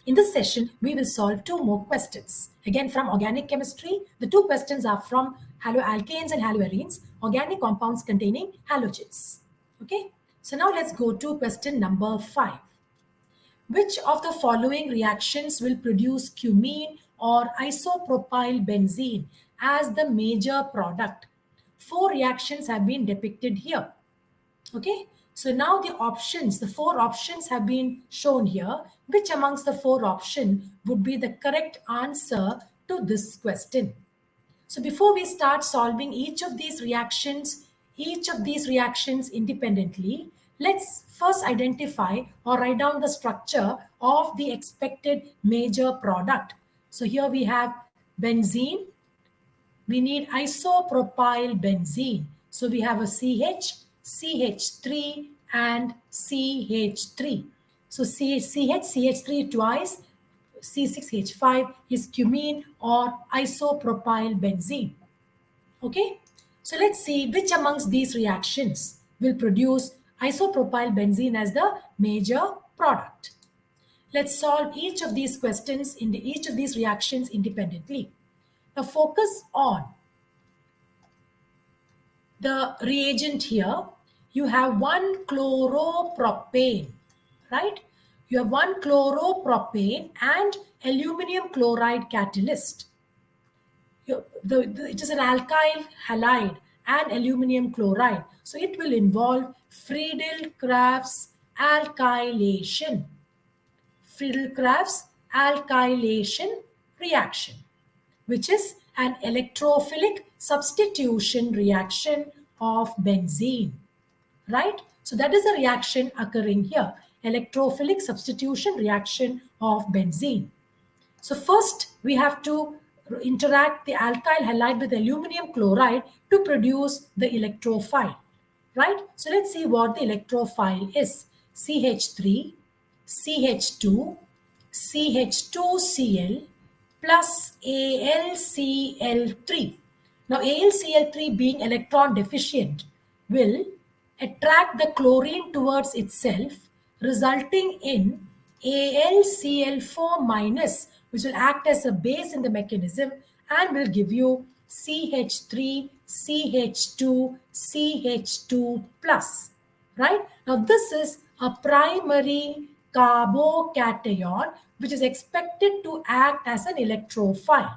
In this session, we will solve two more questions. Again, from organic chemistry, the two questions are from haloalkanes and haloarenes, organic compounds containing halogens. Okay, so now let's go to question number 5. Which of the following reactions will produce cumene or isopropyl benzene as the major product? 4 reactions have been depicted here. Okay, so now the 4 options have been shown here. Which amongst the 4 options would be the correct answer to this question? So before we start solving each of these reactions independently, let's first identify or write down the structure of the expected major product. So here we have benzene. We need isopropyl benzene. So we have a CH, CH3 and CH3. So CH3 twice, C6H5 is cumene or isopropyl benzene. Okay, so let's see which amongst these reactions will produce isopropyl benzene as the major product. Let's solve each of these questions in each of these reactions independently. Now focus on the reagent here. You have 1 chloropropane, right? You have 1 chloropropane and aluminum chloride catalyst. It is an alkyl halide and aluminum chloride. So it will involve Friedel-Crafts alkylation. Friedel-Crafts alkylation reaction, which is an electrophilic substitution reaction of benzene, right? So that is a reaction occurring here, electrophilic substitution reaction of benzene. So first we have to interact the alkyl halide with aluminum chloride to produce the electrophile, right? So let's see what the electrophile is. CH3, CH2, CH2Cl plus AlCl3. Now AlCl3 being electron deficient will attract the chlorine towards itself, resulting in AlCl4 minus, which will act as a base in the mechanism and will give you CH3, CH2, CH2 plus, right? Now this is a primary carbocation which is expected to act as an electrophile.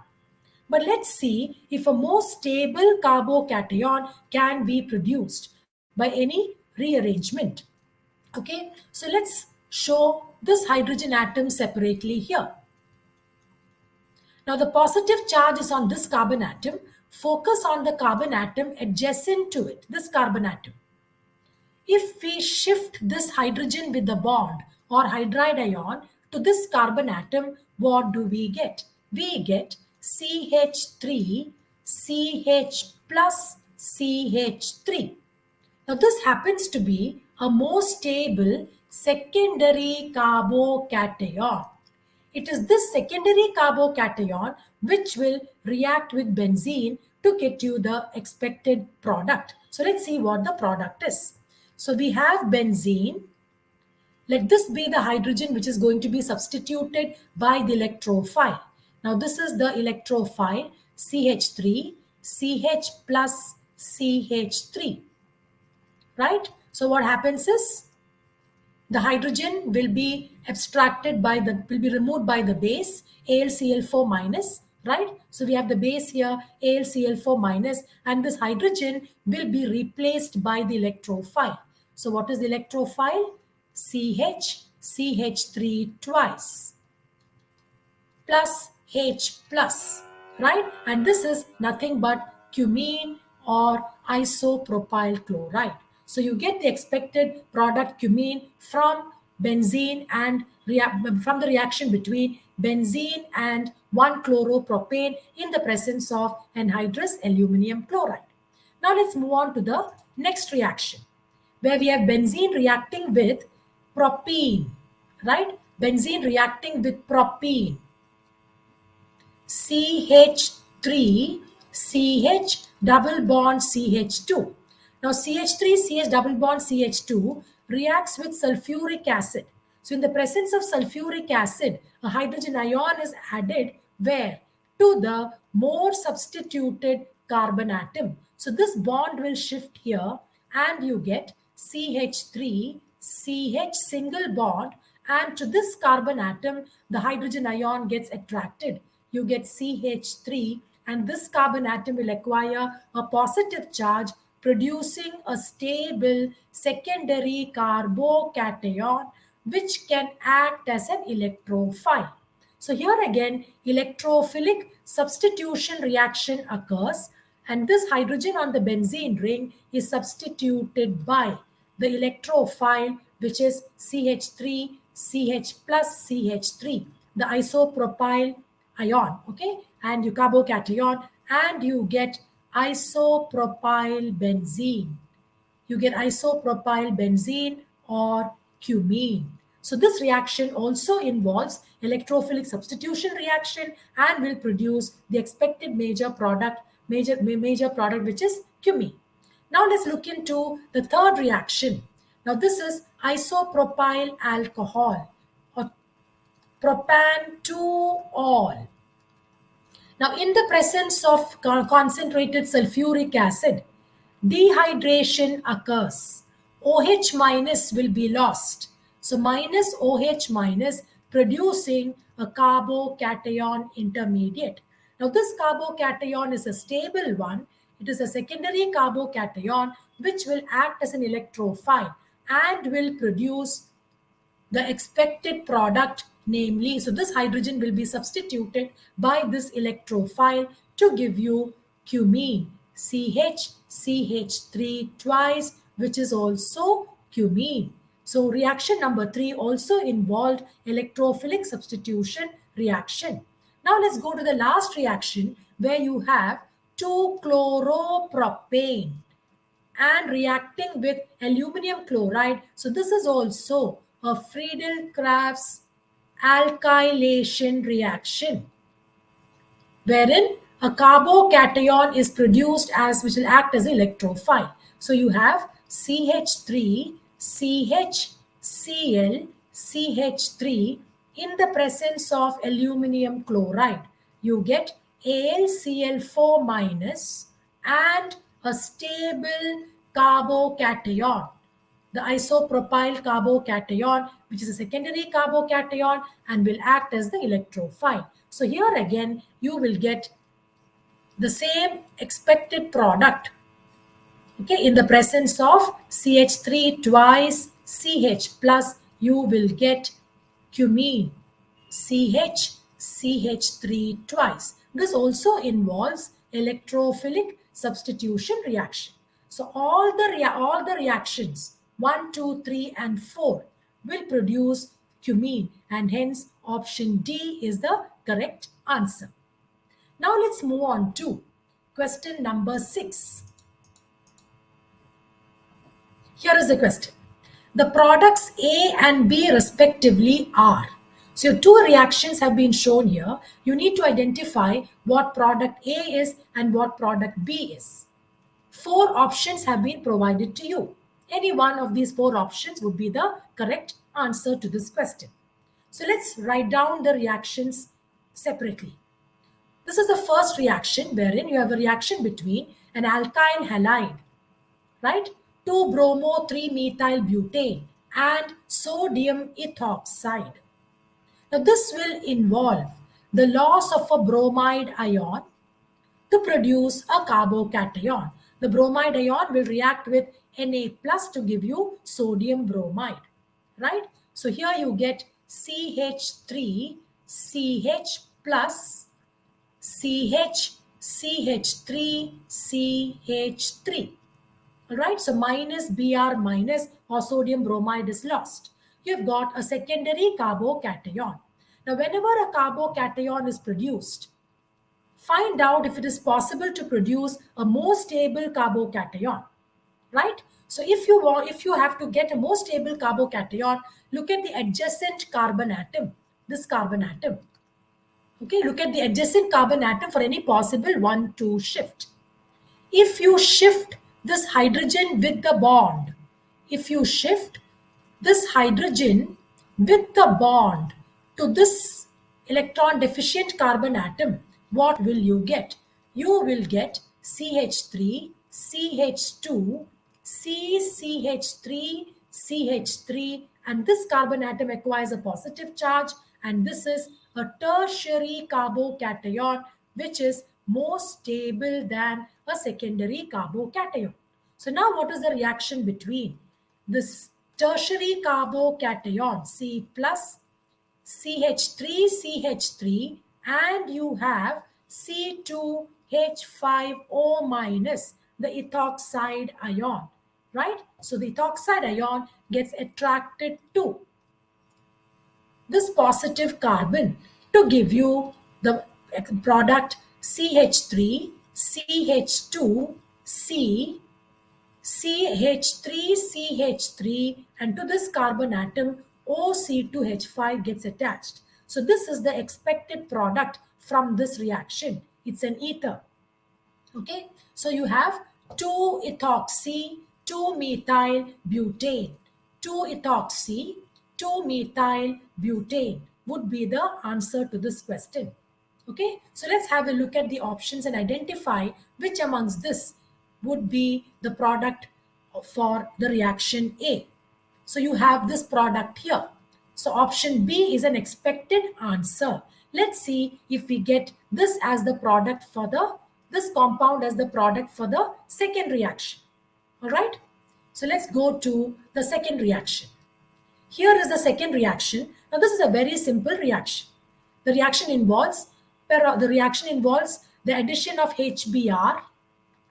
But let's see if a more stable carbocation can be produced by any rearrangement. Okay, so let's show this hydrogen atom separately here. Now the positive charge is on this carbon atom. Focus on the carbon atom adjacent to it, this carbon atom. If we shift this hydrogen with the bond or hydride ion to this carbon atom, what do we get? We get CH3, CH plus CH3. Now this happens to be a more stable secondary carbocation. It is this secondary carbocation which will react with benzene to get you the expected product. So let's see what the product is. So we have benzene. Let this be the hydrogen which is going to be substituted by the electrophile. Now this is the electrophile CH3, CH plus CH3, right? So what happens is the hydrogen will be removed by the base AlCl4 minus, right? So we have the base here AlCl4 minus, and this hydrogen will be replaced by the electrophile. So what is the electrophile? CH, CH3 twice plus H plus, right? And this is nothing but cumene or isopropyl chloride. So you get the expected product cumene from benzene and from the reaction between benzene and 1 chloropropane in the presence of anhydrous aluminum chloride. Now let's move on to the next reaction, where we have benzene reacting with propene, right? Benzene reacting with propene. CH3, CH double bond CH2. Now CH3, CH double bond CH2 reacts with sulfuric acid. So in the presence of sulfuric acid, a hydrogen ion is added where? To the more substituted carbon atom. So this bond will shift here and you get CH3, CH single bond, and to this carbon atom, the hydrogen ion gets attracted. You get CH3 and this carbon atom will acquire a positive charge, producing a stable secondary carbocation which can act as an electrophile. So here again, electrophilic substitution reaction occurs and this hydrogen on the benzene ring is substituted by the electrophile which is CH3, CH plus CH3, the isopropyl ion, okay, and you carbocation and you get isopropyl benzene. You get isopropyl benzene or cumene. So this reaction also involves electrophilic substitution reaction and will produce the expected major product which is cumene. Now let's look into the third reaction. Now this is isopropyl alcohol or propan-2-ol. Now, in the presence of concentrated sulfuric acid, dehydration occurs. OH minus will be lost. So, minus OH minus producing a carbocation intermediate. Now, this carbocation is a stable one. It is a secondary carbocation which will act as an electrophile and will produce the expected product, namely, so this hydrogen will be substituted by this electrophile to give you cumene, CH3 twice, which is also cumene. So reaction number 3 also involved electrophilic substitution reaction. Now let's go to the last reaction where you have 2-chloropropane and reacting with aluminum chloride. So this is also a Friedel-Crafts alkylation reaction wherein a carbocation is produced as which will act as an electrophile. So you have CH3, CHCl, CH3 in the presence of aluminum chloride. You get AlCl4 minus and a stable carbocation, the isopropyl carbocation, which is a secondary carbocation and will act as the electrophile. So here again, you will get the same expected product, okay, in the presence of CH3 twice CH plus, you will get cumene, CH3 twice. This also involves electrophilic substitution reaction. So all the reactions 1, 2, 3 and 4 will produce cumene and hence option D is the correct answer. Now let's move on to question number 6. Here is the question. The products A and B respectively are. So two reactions have been shown here. You need to identify what product A is and what product B is. 4 options have been provided to you. Any one of these 4 options would be the correct answer to this question. So let's write down the reactions separately. This is the first reaction wherein you have a reaction between an alkyl halide, right? 2-bromo-3-methyl butane and sodium ethoxide. Now this will involve the loss of a bromide ion to produce a carbocation. The bromide ion will react with Na plus to give you sodium bromide, right? So here you get CH3, CH plus, CH, CH3, CH3. All right, so minus Br minus or sodium bromide is lost. You've got a secondary carbocation. Now, whenever a carbocation is produced, find out if it is possible to produce a more stable carbocation, right? So if you have to get a more stable carbocation, look at the adjacent carbon atom, this carbon atom. Okay, look at the adjacent carbon atom for any possible 1-2 shift. If you shift this hydrogen with the bond, if you shift this hydrogen with the bond to this electron deficient carbon atom, what will you get? You will get CH3, CH2, CCH3, CH3, and this carbon atom acquires a positive charge, and this is a tertiary carbocation which is more stable than a secondary carbocation. So now what is the reaction between this tertiary carbocation C plus CH3 CH3 and you have C2H5O minus, the ethoxide ion, right? So the ethoxide ion gets attracted to this positive carbon to give you the product CH3, CH2, C, CH3, CH3, and to this carbon atom, OC2H5 gets attached. So this is the expected product from this reaction. It's an ether. Okay, so you have 2-ethoxy, 2-methyl butane. 2-ethoxy, 2-methyl butane would be the answer to this question. Okay, so let's have a look at the options and identify which amongst this would be the product for the reaction A. So you have this product here. So option B is an expected answer. Let's see if we get this as the product for this compound as the product for the second reaction. All right. So let's go to the second reaction. Here is the second reaction. Now this is a very simple reaction. The reaction involves the addition of HBr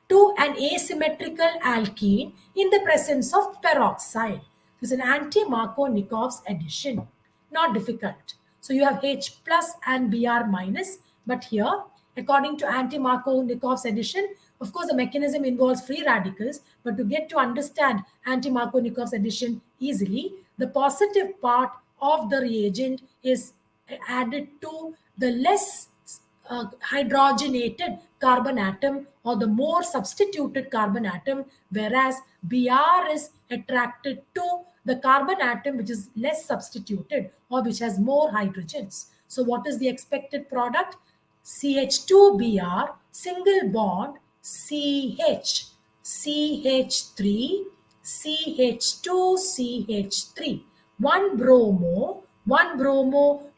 to an asymmetrical alkene in the presence of peroxide. This is an anti-Markovnikov's addition. Not difficult. So you have H plus and Br minus, but here, according to anti-Markovnikov's addition, of course, the mechanism involves free radicals, but to get to understand anti-Markovnikov's addition easily, the positive part of the reagent is added to the less hydrogenated carbon atom or the more substituted carbon atom, whereas Br is attracted to the carbon atom which is less substituted or which has more hydrogens. So what is the expected product? CH2Br, single bond, CH, CH3, CH2, CH3, 1 bromo,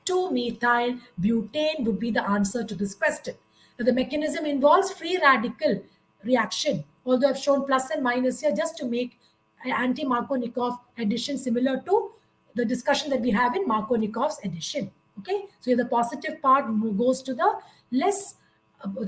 2-methyl butane would be the answer to this question. Now, the mechanism involves free radical reaction, although I've shown plus and minus here just to make anti-Markovnikov addition similar to the discussion that we have in Markovnikov's addition. Okay, so the positive part goes to the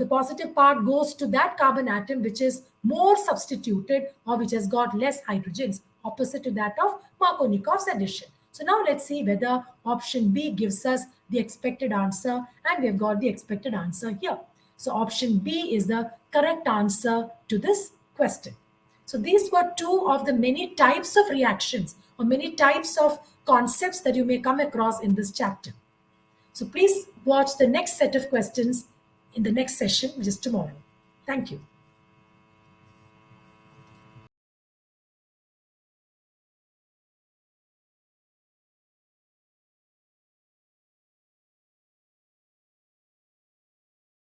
positive part goes to that carbon atom which is more substituted or which has got less hydrogens, opposite to that of Markovnikov's addition. So now let's see whether option B gives us the expected answer, and we've got the expected answer here. So option B is the correct answer to this question. So these were two of the many types of reactions or many types of concepts that you may come across in this chapter. So please watch the next set of questions in the next session, which is tomorrow. Thank you.